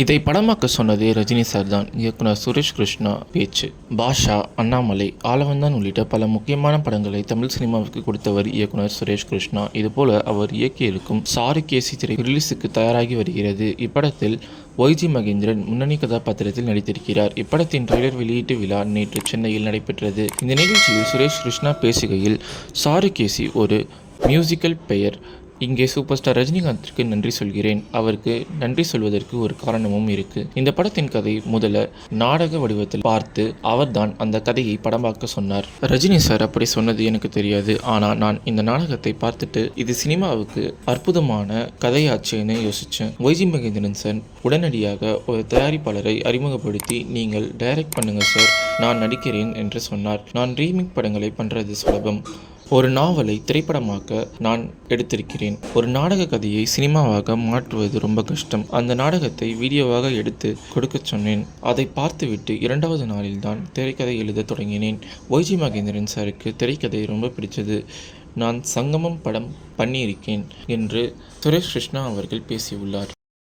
இதை படமாக்க சொன்னதே ரஜினி சார் தான். இயக்குனர் சுரேஷ் கிருஷ்ணா பேச்சு. பாஷா, அண்ணாமலை, ஆளவந்தான் உள்ளிட்ட பல முக்கியமான படங்களை தமிழ் சினிமாவுக்கு கொடுத்தவர் இயக்குனர் சுரேஷ் கிருஷ்ணா. இதுபோல அவர் இயக்கியிருக்கும் சாருகேசி திரை ரிலீஸுக்கு தயாராகி வருகிறது. இப்படத்தில் ஒய்ஜி மகேந்திரன் முன்னணி கதாபாத்திரத்தில் நடித்திருக்கிறார். இப்படத்தின் ட்ரெய்லர் வெளியீட்டு விழா நேற்று சென்னையில் நடைபெற்றது. இந்த நிகழ்ச்சியில் சுரேஷ் கிருஷ்ணா பேசுகையில், சாருகேசி ஒரு மியூசிக்கல் பெயர். இங்கே சூப்பர் ஸ்டார் ரஜினிகாந்திற்கு நன்றி சொல்கிறேன். அவருக்கு நன்றி சொல்வதற்கு ஒரு காரணமும் இருக்கு. இந்த படத்தின் கதை முதல்ல நாடக வடிவத்தில் பார்த்து அவர்தான் அந்த கதையை படமாக்க சொன்னார். ரஜினி சார் அப்படி சொன்னது எனக்கு தெரியாது. ஆனால் நான் இந்த நாடகத்தை பார்த்துட்டு இது சினிமாவுக்கு அற்புதமான கதையாச்சேன்னு யோசித்தேன். ஒய்ஜி மகேந்திரன் சார் உடனடியாக ஒரு தயாரிப்பாளரை அறிமுகப்படுத்தி, நீங்கள் டைரக்ட் பண்ணுங்க சார், நான் நடிக்கிறேன் என்று சொன்னார். நான் ரீமேக் படங்களை பண்ணுறது சுலபம். ஒரு நாவலை திரைப்படமாக்க நான் எடுத்திருக்கிறேன். ஒரு நாடக கதையை சினிமாவாக மாற்றுவது ரொம்ப கஷ்டம். அந்த நாடகத்தை வீடியோவாக எடுத்து கொடுக்க சொன்னேன். அதை பார்த்துவிட்டு 2வது நாளில்தான் திரைக்கதை எழுத தொடங்கினேன். ஒய்ஜி மகேந்திரன் சாருக்கு திரைக்கதை ரொம்ப பிடிச்சது. நான் சங்கமம் படம் பண்ணியிருக்கேன் என்று சுரேஷ் கிருஷ்ணா அவர்கள் பேசியுள்ளார்.